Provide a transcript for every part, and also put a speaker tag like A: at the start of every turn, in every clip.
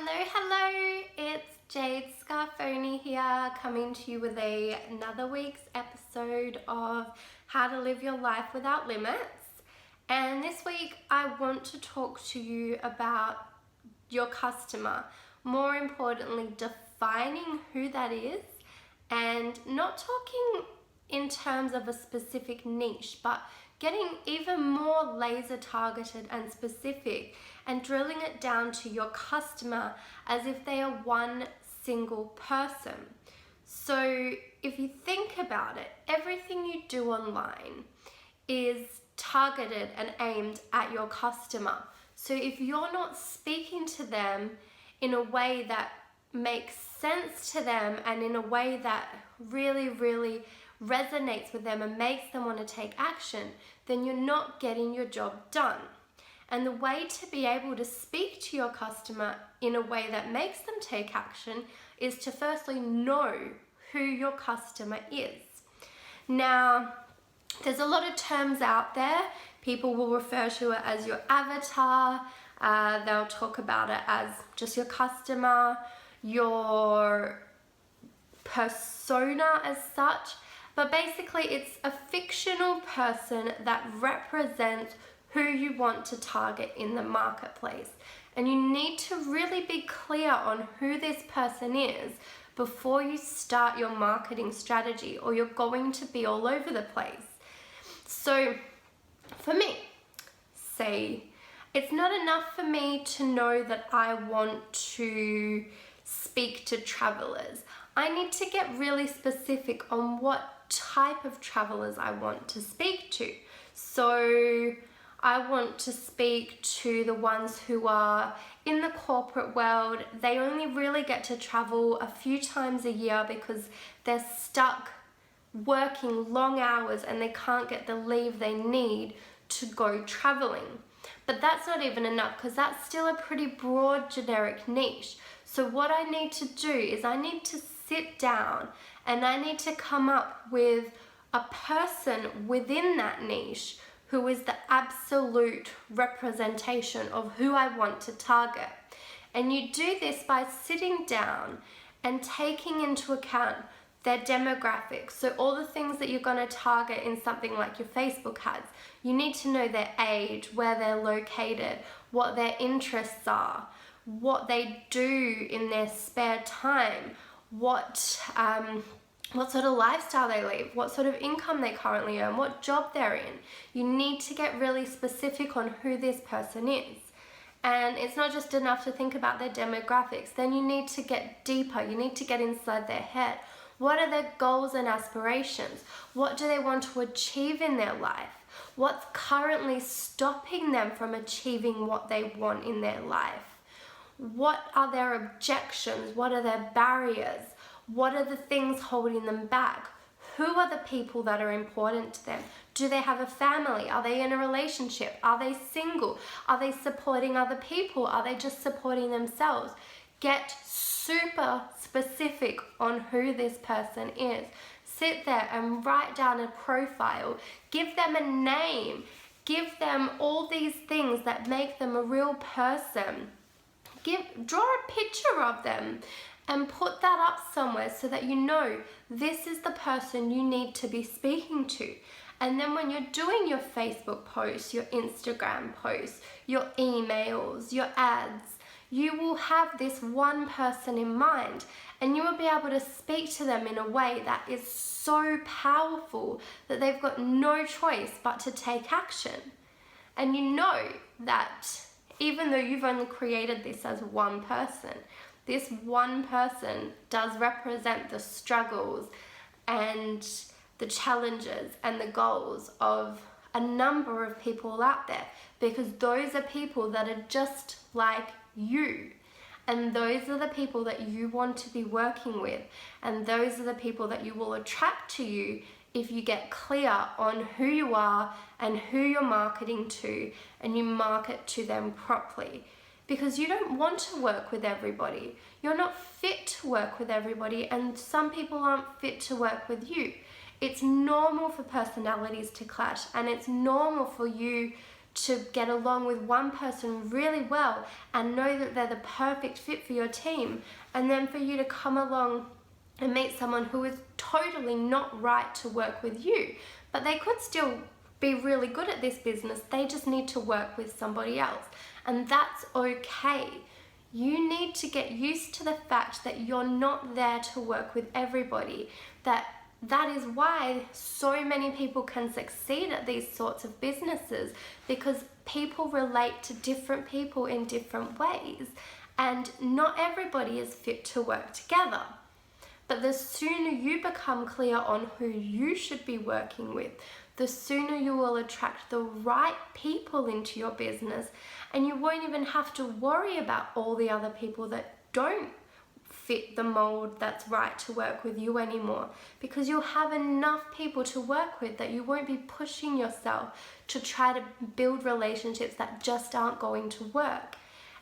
A: Hello, it's Jade Scarfoni here, coming to you with another week's episode of How to Live Your Life Without Limits. And this week I want to talk to you about your customer, more importantly defining who that is, and not talking in terms of a specific niche, but getting even more laser targeted and specific and drilling it down to your customer as if they are one single person. So if you think about it, everything you do online is targeted and aimed at your customer. So if you're not speaking to them in a way that makes sense to them and in a way that really resonates with them and makes them want to take action, then you're not getting your job done. And the way to be able to speak to your customer in a way that makes them take action is to firstly know who your customer is. Now, there's a lot of terms out there. People will refer to it as your avatar. They'll talk about it as just your customer, your persona as such. But basically, it's a fictional person that represents who you want to target in the marketplace. And you need to really be clear on who this person is before you start your marketing strategy, or you're going to be all over the place. So for me, say, it's not enough for me to know that I want to speak to travelers. I need to get really specific on what type of travelers I want to speak to. So I want to speak to the ones who are in the corporate world. They only really get to travel a few times a year because they're stuck working long hours and they can't get the leave they need to go traveling. But that's not even enough, because that's still a pretty broad generic niche. So what I need to do is I need to sit down and I need to come up with a person within that niche who is the absolute representation of who I want to target. And you do this by sitting down and taking into account their demographics. So all the things that you're going to target in something like your Facebook ads, you need to know their age, where they're located, what their interests are, what they do in their spare time, what sort of lifestyle they live, what sort of income they currently earn, what job they're in. You need to get really specific on who this person is. And it's not just enough to think about their demographics. Then you need to get deeper. You need to get inside their head. What are their goals and aspirations? What do they want to achieve in their life? What's currently stopping them from achieving what they want in their life? What are their objections? What are their barriers? What are the things holding them back? Who are the people that are important to them? Do they have a family? Are they in a relationship? Are they single? Are they supporting other people? Are they just supporting themselves? Get super specific on who this person is. Sit there and write down a profile. Give them a name. Give them all these things that make them a real person. Draw a picture of them and put that up somewhere so that you know this is the person you need to be speaking to. And then when you're doing your Facebook posts, your Instagram posts, your emails, your ads, you will have this one person in mind, and you will be able to speak to them in a way that is so powerful that they've got no choice but to take action. And you know that even though you've only created this as one person, this one person does represent the struggles and the challenges and the goals of a number of people out there, because those are people that are just like you. And those are the people that you want to be working with. And those are the people that you will attract to you if you get clear on who you are and who you're marketing to, and you market to them properly. Because you don't want to work with everybody. You're not fit to work with everybody, and some people aren't fit to work with you. It's normal for personalities to clash, and it's normal for you to get along with one person really well and know that they're the perfect fit for your team, and then for you to come along and meet someone who is totally not right to work with you, but they could still be really good at this business. They just need to work with somebody else, and that's okay. You need to get used to the fact that you're not there to work with everybody. That is why so many people can succeed at these sorts of businesses, because people relate to different people in different ways, and not everybody is fit to work together. But the sooner you become clear on who you should be working with, the sooner you will attract the right people into your business, and you won't even have to worry about all the other people that don't fit the mold that's right to work with you anymore, because you'll have enough people to work with that you won't be pushing yourself to try to build relationships that just aren't going to work.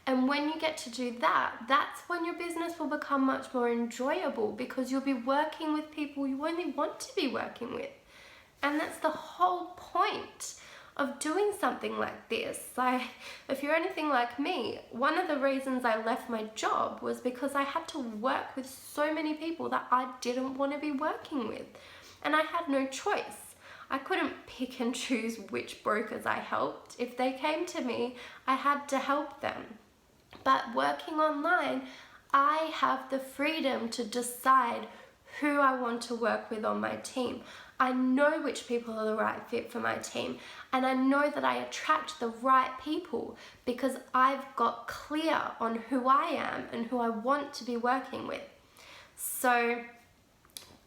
A: And when you get to do that, that's when your business will become much more enjoyable, because you'll be working with people you only want to be working with. And that's the whole point of doing something like this. Like, if you're anything like me, one of the reasons I left my job was because I had to work with so many people that I didn't want to be working with. And I had no choice. I couldn't pick and choose which brokers I helped. If they came to me, I had to help them. But working online, I have the freedom to decide who I want to work with on my team. I know which people are the right fit for my team, and I know that I attract the right people because I've got clear on who I am and who I want to be working with. So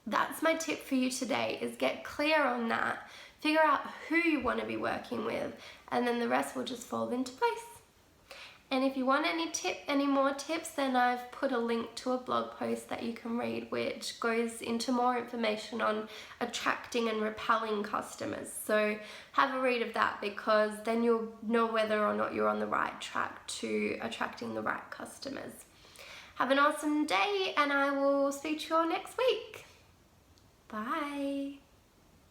A: that's my tip for you today, is get clear on that, figure out who you want to be working with, and then the rest will just fall into place. And if you want any more tips, then I've put a link to a blog post that you can read, which goes into more information on attracting and repelling customers. So have a read of that, because then you'll know whether or not you're on the right track to attracting the right customers. Have an awesome day, and I will speak to you all next week. Bye.